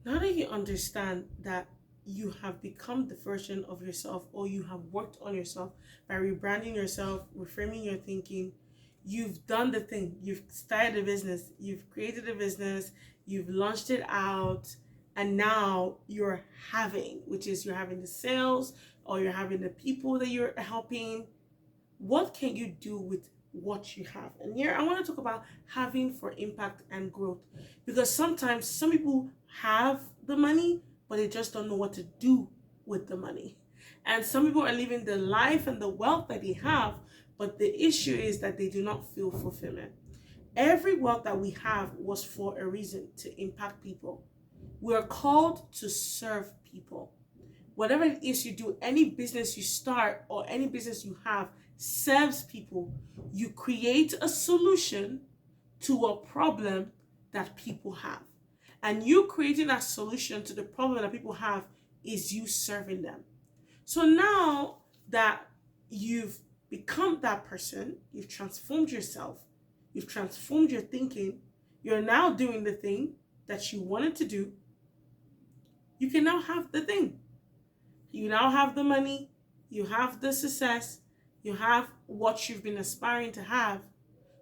Now that you understand that you have become the version of yourself, or you have worked on yourself by rebranding yourself, reframing your thinking, you've done the thing. You've started a business, you've created a business, you've launched it out, and now you're having, which is you're having the sales or you're having the people that you're helping. What can you do with what you have? And here I want to talk about having for impact and growth, because sometimes some people have the money but they just don't know what to do with the money, and some people are living the life and the wealth that they have, but the issue is that they do not feel fulfillment. Every wealth that we have was for a reason: to impact people. We are called to serve people. Whatever it is you do, any business you start or any business you have serves people. You create a solution to a problem that people have. And you creating a solution to the problem that people have is you serving them. So now that you've become that person, you've transformed yourself, you've transformed your thinking, you're now doing the thing that you wanted to do, you can now have the thing. You now have the money, you have the success, you have what you've been aspiring to have,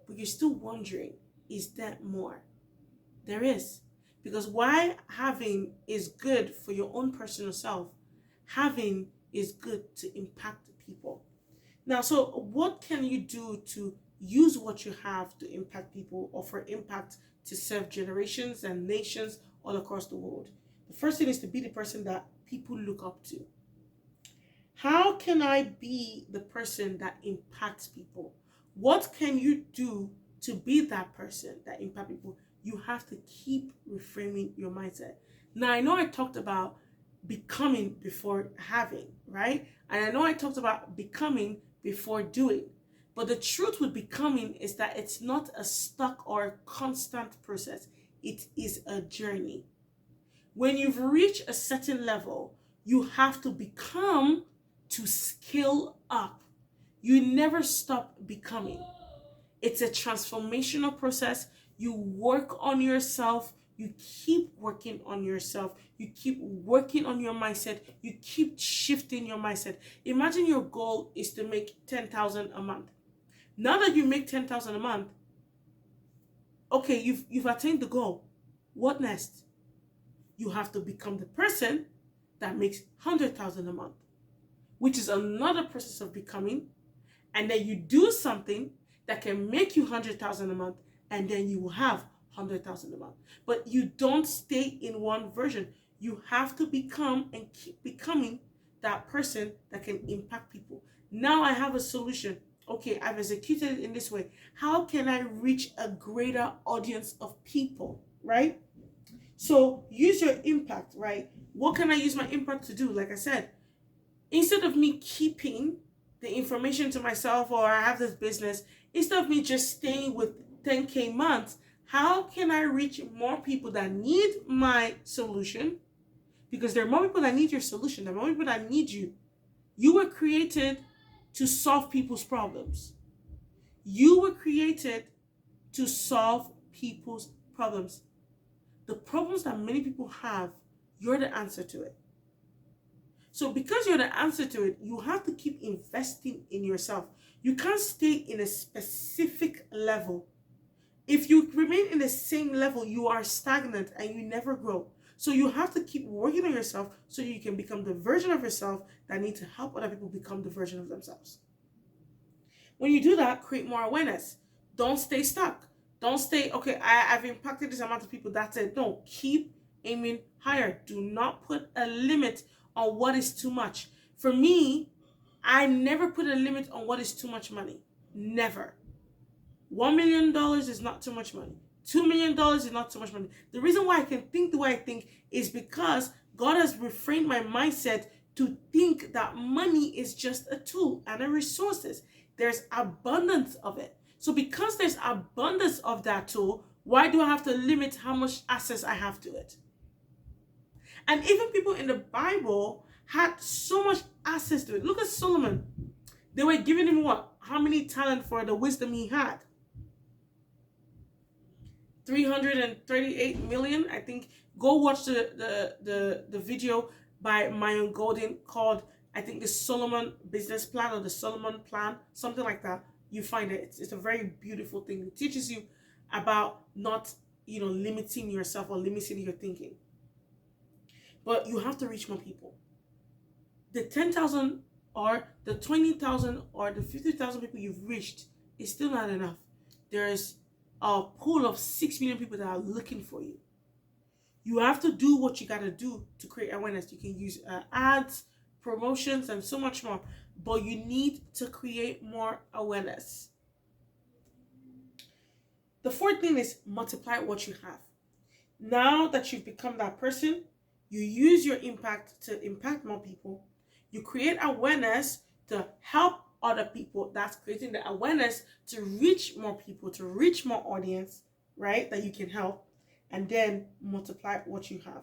but you're still wondering, is there more? There is. Because why having is good for your own personal self, having is good to impact people. Now, so what can you do to use what you have to impact people, or for impact to serve generations and nations all across the world? The first thing is to be the person that people look up to. How can I be the person that impacts people? What can you do to be that person that impacts people? You have to keep reframing your mindset. Now, I know I talked about becoming before having, right? And I know I talked about becoming before doing. But the truth with becoming is that it's not a stuck or a constant process. It is a journey. When you've reached a certain level, you have to become to scale up. You never stop becoming. It's a transformational process. You work on yourself. You keep working on yourself. You keep working on your mindset. You keep shifting your mindset. Imagine your goal is to make 10,000 a month. Now that you make 10,000 a month, okay, you've attained the goal. What next? You have to become the person that makes 100,000 a month, which is another process of becoming. And then you do something that can make you 100,000 a month, and then you will have 100,000 a month. But you don't stay in one version. You have to become and keep becoming that person that can impact people. Now I have a solution. Okay, I've executed it in this way. How can I reach a greater audience of people, right? So use your impact, right? What can I use my impact to do? Like I said, instead of me keeping the information to myself, or I have this business, instead of me just staying with 10K months, how can I reach more people that need my solution? Because there are more people that need your solution. There are more people that need you. You were created to solve people's problems. You were created to solve people's problems. The problems that many people have, you're the answer to it. So because you're the answer to it, you have to keep investing in yourself. You can't stay in a specific level. If you remain in the same level, you are stagnant and you never grow. So you have to keep working on yourself so you can become the version of yourself that needs to help other people become the version of themselves. When you do that, create more awareness. Don't stay stuck. Don't stay, okay, I've impacted this amount of people, that's it. No, keep aiming higher. Do not put a limit on what is too much. For me, I never put a limit on what is too much money. Never. $1 million is not too much money. $2 million is not too much money. The reason why I can think the way I think is because God has reframed my mindset to think that money is just a tool and a resources. There's abundance of it. So because there's abundance of that tool, why do I have to limit how much access I have to it? And even people in the Bible had so much access to it. Look at Solomon. They were giving him what? How many talent for the wisdom he had? 338 million. I think go watch the video by Mayan Golden called, I think, the Solomon Business Plan or the Solomon Plan, something like that. You find it. It's a very beautiful thing. It teaches you about not, limiting yourself or limiting your thinking. But you have to reach more people. The 10,000 or the 20,000 or the 50,000 people you've reached is still not enough. There's a pool of 6 million people that are looking for you. You have to do what you got to do to create awareness. You can use ads, promotions, and so much more. But you need to create more awareness. The fourth thing is multiply what you have. Now that you've become that person, you use your impact to impact more people. You create awareness to help other people. That's creating the awareness to reach more people, to reach more audience, right? That you can help. And then multiply what you have.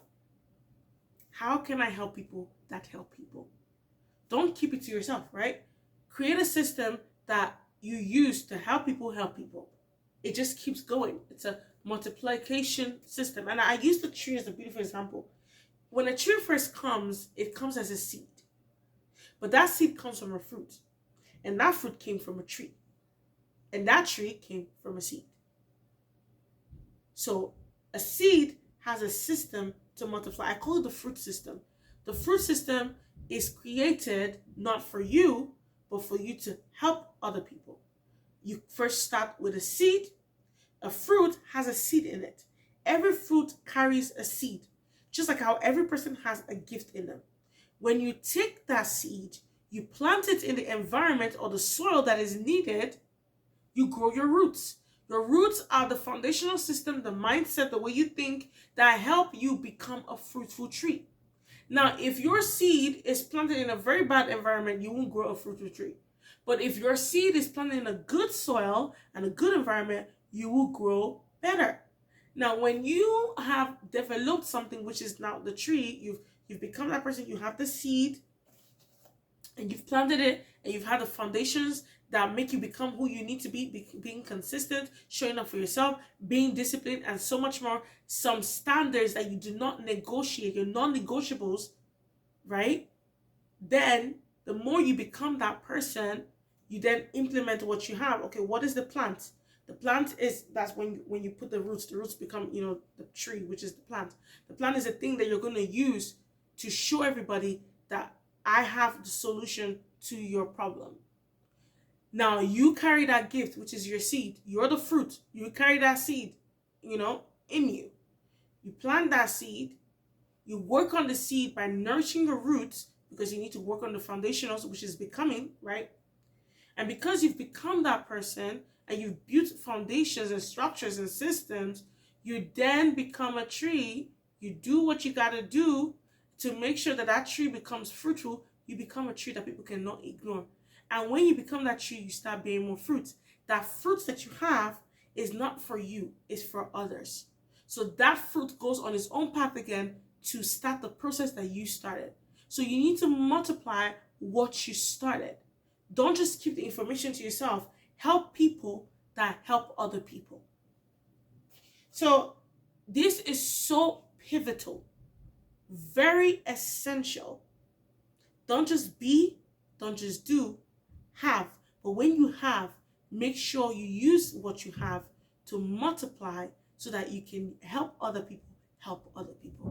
How can I help people that help people? Don't keep it to yourself, right? Create a system that you use to help people help people. It just keeps going. It's a multiplication system. And I use the tree as a beautiful example. When a tree first comes, it comes as a seed. But that seed comes from a fruit. And that fruit came from a tree. And that tree came from a seed. So a seed has a system to multiply. I call it the fruit system. The fruit system is created not for you, but for you to help other people. You first start with a seed. A fruit has a seed in it. Every fruit carries a seed, just like how every person has a gift in them. When you take that seed, you plant it in the environment or the soil that is needed, you grow your roots. Your roots are the foundational system, the mindset, the way you think that help you become a fruitful tree. Now, if your seed is planted in a very bad environment, you won't grow a fruitful tree. But if your seed is planted in a good soil and a good environment, you will grow better. Now, when you have developed something, which is now the tree, you've become that person, you have the seed, and you've planted it, and you've had the foundations that make you become who you need to be, being consistent, showing up for yourself, being disciplined, and so much more. Some standards that you do not negotiate, your non-negotiables, right? Then the more you become that person, you then implement what you have. Okay, what is the plant? The plant is, that's when you put the roots become, the tree, which is the plant. The plant is a thing that you're going to use to show everybody that I have the solution to your problem. Now you carry that gift, which is your seed. You're the fruit. You carry that seed, in you. You plant that seed. You work on the seed by nourishing the roots, because you need to work on the foundation also, which is becoming, right? And because you've become that person and you've built foundations and structures and systems, you then become a tree. You do what you got to do to make sure that that tree becomes fruitful. You become a tree that people cannot ignore. And when you become that tree, you start bearing more fruit. That fruit that you have is not for you, it's for others. So that fruit goes on its own path again to start the process that you started. So you need to multiply what you started. Don't just keep the information to yourself. Help people that help other people. So this is so pivotal, very essential. Don't just be, don't just do, have. But when you have, make sure you use what you have to multiply so that you can help other people help other